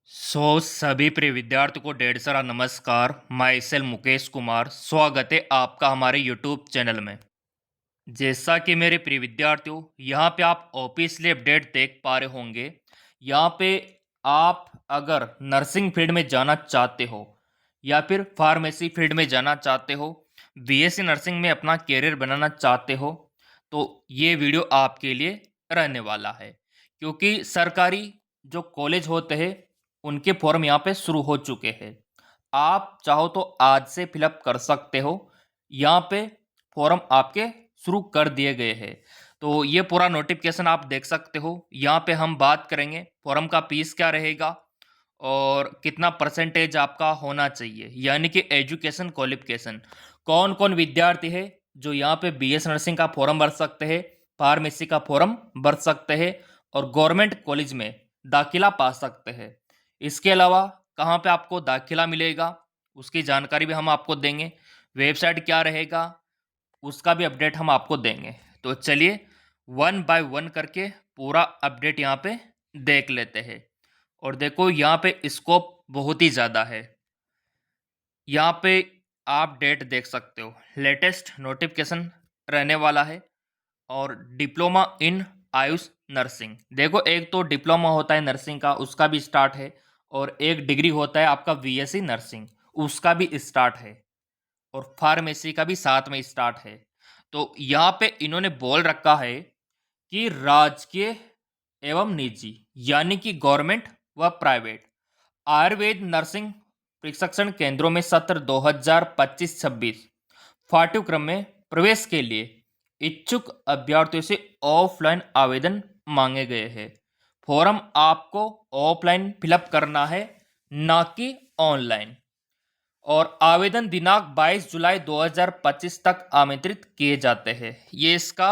सभी प्रिय विद्यार्थियों को ढेर सारा नमस्कार। मैं सेल मुकेश कुमार, स्वागत है आपका हमारे यूट्यूब चैनल में। जैसा कि मेरे प्रिय विद्यार्थियों, यहाँ पे आप ऑफिशियली अपडेट देख पा रहे होंगे। यहाँ पे आप अगर नर्सिंग फील्ड में जाना चाहते हो या फिर फार्मेसी फील्ड में जाना चाहते हो, बीएससी नर्सिंग में अपना कैरियर बनाना चाहते हो, तो ये वीडियो आपके लिए रहने वाला है। क्योंकि सरकारी जो कॉलेज होते हैं उनके फॉर्म यहाँ पे शुरू हो चुके हैं। आप चाहो तो आज से फिलअप कर सकते हो। यहाँ पे फॉर्म आपके शुरू कर दिए गए हैं। तो ये पूरा नोटिफिकेशन आप देख सकते हो। यहाँ पे हम बात करेंगे फॉर्म का फीस क्या रहेगा और कितना परसेंटेज आपका होना चाहिए, यानी कि एजुकेशन क्वालिफिकेशन। कौन कौन विद्यार्थी है जो यहाँ पे बीएस नर्सिंग का फॉर्म भर सकते हैं, फार्मेसी का फॉर्म भर सकते हैं और गवर्नमेंट कॉलेज में दाखिला पा सकते हैं। इसके अलावा कहाँ पे आपको दाखिला मिलेगा उसकी जानकारी भी हम आपको देंगे। वेबसाइट क्या रहेगा उसका भी अपडेट हम आपको देंगे। तो चलिए वन बाय वन करके पूरा अपडेट यहाँ पे देख लेते हैं। और देखो यहाँ पे स्कोप बहुत ही ज़्यादा है। यहाँ पे आप डेट देख सकते हो, लेटेस्ट नोटिफिकेशन रहने वाला है। और डिप्लोमा इन आयुष नर्सिंग, देखो एक तो डिप्लोमा होता है नर्सिंग का, उसका भी स्टार्ट है। और एक डिग्री होता है आपका बीएससी नर्सिंग, उसका भी स्टार्ट है। और फार्मेसी का भी साथ में स्टार्ट है। तो यहाँ पे इन्होंने बोल रखा है कि राजकीय एवं निजी, यानी कि गवर्नमेंट व प्राइवेट आयुर्वेद नर्सिंग प्रशिक्षण केंद्रों में सत्र 2025-26 पाठ्यक्रम में प्रवेश के लिए इच्छुक अभ्यर्थियों से ऑफलाइन आवेदन मांगे गए हैं। फॉर्म आपको ऑफलाइन फिलअप करना है, ना कि ऑनलाइन। और आवेदन दिनांक 22 जुलाई 2025 तक आमंत्रित किए जाते हैं। ये इसका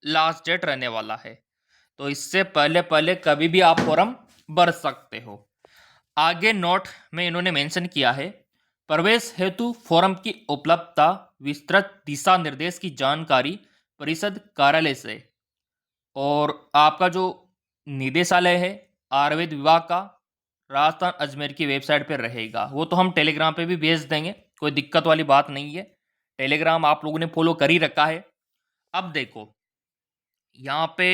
लास्ट डेट रहने वाला है। तो इससे पहले पहले कभी भी आप फॉर्म भर सकते हो। आगे नोट में इन्होंने मेंशन किया है, प्रवेश हेतु फॉर्म की उपलब्धता विस्तृत दिशा निर्देश की जानकारी परिषद कार्यालय से और आपका जो निदेशालय है आयुर्वेद विभाग का, राजस्थान अजमेर की वेबसाइट पर रहेगा। वो तो हम टेलीग्राम पे भी भेज देंगे, कोई दिक्कत वाली बात नहीं है। टेलीग्राम आप लोगों ने फॉलो कर ही रखा है। अब देखो यहाँ पे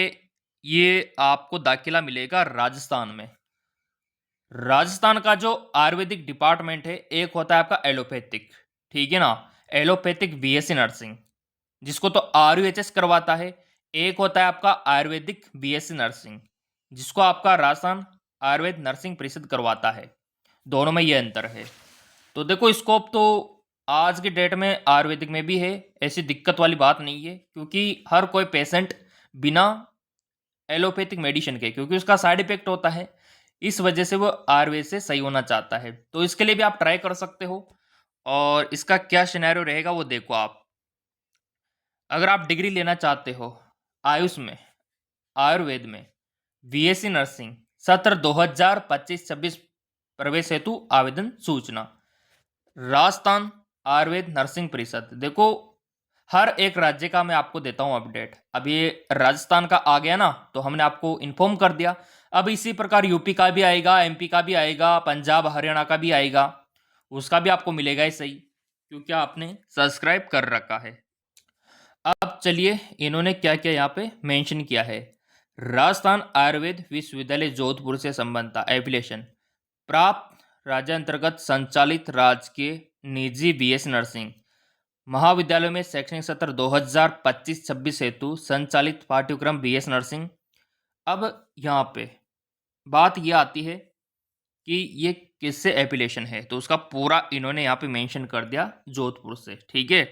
ये आपको दाखिला मिलेगा राजस्थान में। राजस्थान का जो आयुर्वेदिक डिपार्टमेंट है, एक होता है आपका एलोपैथिक, ठीक है ना, एलोपैथिक बीएससी नर्सिंग, जिसको तो आरयूएचएस करवाता है। एक होता है आपका आयुर्वेदिक बीएससी नर्सिंग, जिसको आपका राजस्थान आयुर्वेद नर्सिंग परिषद करवाता है। दोनों में ये अंतर है। तो देखो स्कोप तो आज की डेट में आयुर्वेदिक में भी है, ऐसी दिक्कत वाली बात नहीं है। क्योंकि हर कोई पेशेंट बिना एलोपैथिक मेडिसिन के, क्योंकि उसका साइड इफेक्ट होता है, इस वजह से वो आयुर्वेद से सही होना चाहता है। तो इसके लिए भी आप ट्राई कर सकते हो। और इसका क्या सिनेरियो रहेगा वो देखो आप। अगर आप डिग्री लेना चाहते हो आयुष में, आयुर्वेद में, बीएससी नर्सिंग, सत्र 2025-26 प्रवेश हेतु आवेदन सूचना राजस्थान आयुर्वेद नर्सिंग परिषद। देखो हर एक राज्य का मैं आपको देता हूं अपडेट। अब ये राजस्थान का आ गया ना, तो हमने आपको इन्फॉर्म कर दिया। अब इसी प्रकार यूपी का भी आएगा, एमपी का भी आएगा, पंजाब हरियाणा का भी आएगा, उसका भी आपको मिलेगा ही सही, क्योंकि आपने सब्सक्राइब कर रखा है। अब चलिए इन्होंने क्या क्या यहाँ पे मेंशन किया है। राजस्थान आयुर्वेद विश्वविद्यालय जोधपुर से संबंध एफिलिएशन प्राप्त राज्य अंतर्गत संचालित राजकीय निजी बीएस नर्सिंग महाविद्यालय में शैक्षणिक सत्र 2025-26 हेतु संचालित पाठ्यक्रम बीएस नर्सिंग। अब यहाँ पे बात ये आती है कि ये किससे एफिलिएशन है, तो उसका पूरा इन्होंने यहाँ पे मेंशन कर दिया, जोधपुर से, ठीक है।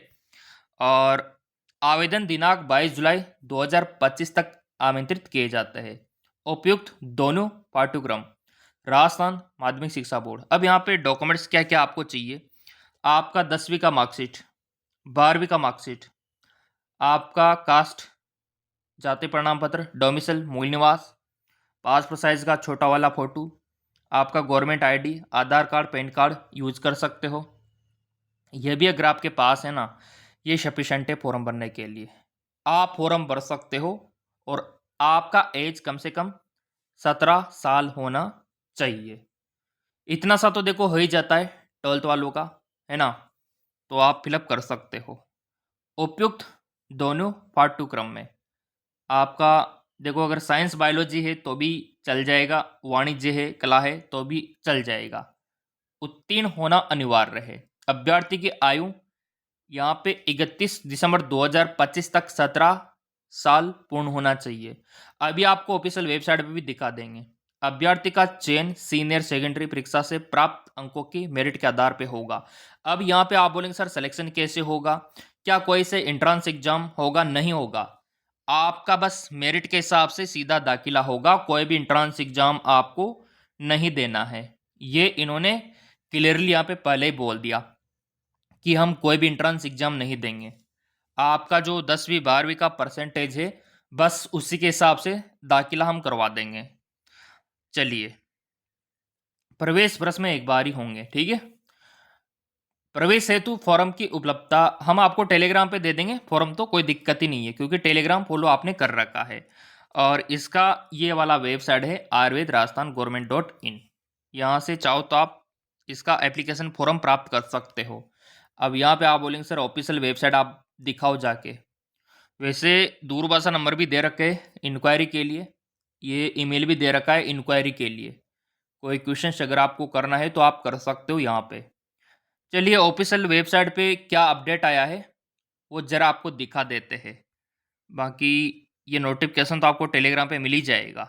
और आवेदन दिनांक 22 जुलाई 2025 तक आमंत्रित किए जाते हैं। उपयुक्त दोनों पाठ्यक्रम राजस्थान माध्यमिक शिक्षा बोर्ड। अब यहाँ पे डॉक्यूमेंट्स क्या क्या आपको चाहिए। आपका 10वीं का मार्कशीट, 12वीं का मार्कशीट, आपका कास्ट जाति प्रमाण पत्र, डोमिसल मूल निवास, पासपोर्ट साइज का छोटा वाला फोटो, आपका गवर्नमेंट आईडी, आधार कार्ड, पैन कार्ड यूज कर सकते हो। यह भी अगर आपके पास है ना, ये सफिशेंट है फॉर्म भरने के लिए। आप फॉर्म भर सकते हो। और आपका एज कम से कम 17 साल होना चाहिए। इतना सा तो देखो हो ही जाता है 12th वालों का, है ना? तो आप फिलअप कर सकते हो। उपयुक्त दोनों पाठ्यक्रम में आपका देखो, अगर साइंस बायोलॉजी है तो भी चल जाएगा, वाणिज्य है, कला है तो भी चल जाएगा। उत्तीर्ण होना अनिवार्य है। अभ्यर्थी की आयु यहाँ पे 31 दिसंबर 2025 तक 17 साल पूर्ण होना चाहिए। अभी आपको ऑफिशियल वेबसाइट पे भी दिखा देंगे। अभ्यर्थी का चयन सीनियर सेकेंडरी परीक्षा से प्राप्त अंकों की मेरिट के आधार पे होगा। अब यहाँ पे आप बोलेंगे सर सिलेक्शन कैसे होगा, क्या कोई से एंट्रेंस एग्जाम होगा? नहीं होगा। आपका बस मेरिट के हिसाब से सीधा दाखिला होगा, कोई भी एंट्रेंस एग्जाम आपको नहीं देना है। ये इन्होंने क्लियरली यहाँ पे पहले ही बोल दिया कि हम कोई भी एंट्रेंस एग्जाम नहीं देंगे। आपका जो 10वीं 12वीं का परसेंटेज है बस उसी के हिसाब से दाखिला हम करवा देंगे। चलिए, प्रवेश प्रश्न एक बार ही होंगे, ठीक है? प्रवेश हेतु फॉर्म की उपलब्धता हम आपको टेलीग्राम पे दे देंगे। फॉर्म तो कोई दिक्कत ही नहीं है क्योंकि टेलीग्राम फॉलो आपने कर रखा है। और इसका ये वाला वेबसाइट है आयुर्वेद राजस्थान गवर्नमेंट.इन। यहाँ से चाहो तो आप इसका एप्लीकेशन फॉर्म प्राप्त कर सकते हो। अब यहाँ पे आप बोलेंगे सर ऑफिशियल वेबसाइट आप दिखाओ जाके। वैसे दूरभाषा नंबर भी दे रखे है इंक्वायरी के लिए, ये ईमेल भी दे रखा है इंक्वायरी के लिए। कोई क्वेश्चन अगर आपको करना है तो आप कर सकते हो यहाँ पे। चलिए, ऑफिशियल वेबसाइट पे क्या अपडेट आया है वो ज़रा आपको दिखा देते हैं। बाकी ये नोटिफिकेशन तो आपको टेलीग्राम पे मिल ही जाएगा।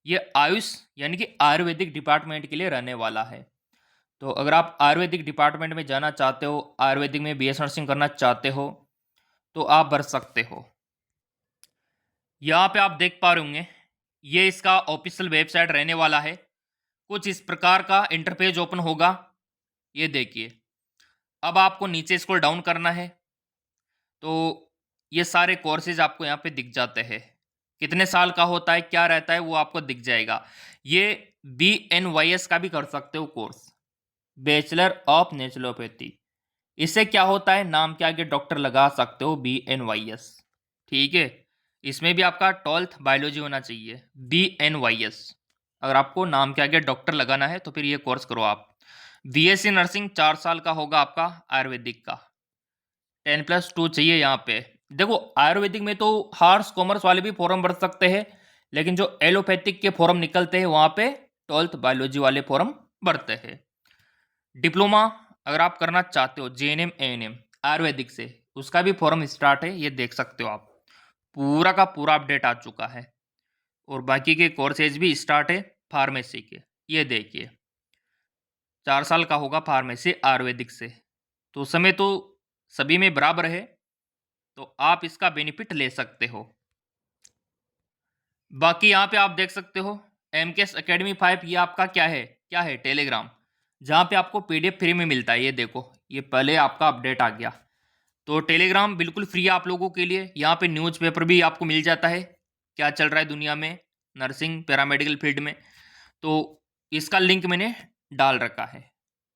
ये आयुष यानी कि आयुर्वेदिक डिपार्टमेंट के लिए रहने वाला है। तो अगर आप आयुर्वेदिक डिपार्टमेंट में जाना चाहते हो, आयुर्वेदिक में बीएस नर्सिंग करना चाहते हो तो आप भर सकते हो। यहाँ पे आप देख पा रहे होंगे ये इसका ऑफिशियल वेबसाइट रहने वाला है। कुछ इस प्रकार का इंटरपेज ओपन होगा, ये देखिए। अब आपको नीचे स्क्रॉल डाउन करना है तो ये सारे कोर्सेज आपको यहाँ पे दिख जाते हैं। कितने साल का होता है, क्या रहता है, वो आपको दिख जाएगा। ये BNYS का भी कर सकते हो कोर्स, बैचलर ऑफ नेचुरोपैथी। इससे क्या होता है, नाम के आगे डॉक्टर लगा सकते हो, BNYS, ठीक है। इसमें भी आपका 12th बायोलॉजी होना चाहिए, BNYS। अगर आपको नाम के आगे डॉक्टर लगाना है तो फिर ये कोर्स करो आप। BSc नर्सिंग 4 साल का होगा आपका आयुर्वेदिक का। 10+2 चाहिए यहाँ पे। देखो, आयुर्वेदिक में तो आर्ट्स कॉमर्स वाले भी फॉर्म भर सकते हैं, लेकिन जो एलोपैथिक के फॉर्म निकलते हैं वहाँ पे 12th बायोलॉजी वाले फॉर्म भरते हैं। डिप्लोमा अगर आप करना चाहते हो JNM ANM आयुर्वेदिक से, उसका भी फॉर्म स्टार्ट है, ये देख सकते हो आप। पूरा का पूरा अपडेट आ चुका है। और बाकी के कोर्सेज भी स्टार्ट है फार्मेसी के, ये देखिए। 4 साल का होगा फार्मेसी आयुर्वेदिक से, तो उस समय तो सभी में बराबर है, तो आप इसका बेनिफिट ले सकते हो। बाकी यहाँ पे आप देख सकते हो MKS Academy 5, ये आपका क्या है टेलीग्राम, जहाँ पे आपको PDF फ्री में मिलता है। ये देखो, ये पहले आपका अपडेट आ गया। तो टेलीग्राम बिल्कुल फ्री है आप लोगों के लिए। यहाँ पे न्यूज़पेपर भी आपको मिल जाता है, क्या चल रहा है दुनिया में नर्सिंग पैरामेडिकल फील्ड में। तो इसका लिंक मैंने डाल रखा है,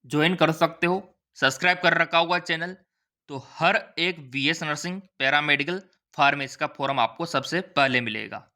ज्वाइन कर सकते हो। सब्सक्राइब कर रखा होगा चैनल, तो हर एक BS नर्सिंग पैरामेडिकल फार्मेसी का फॉर्म आपको सबसे पहले मिलेगा।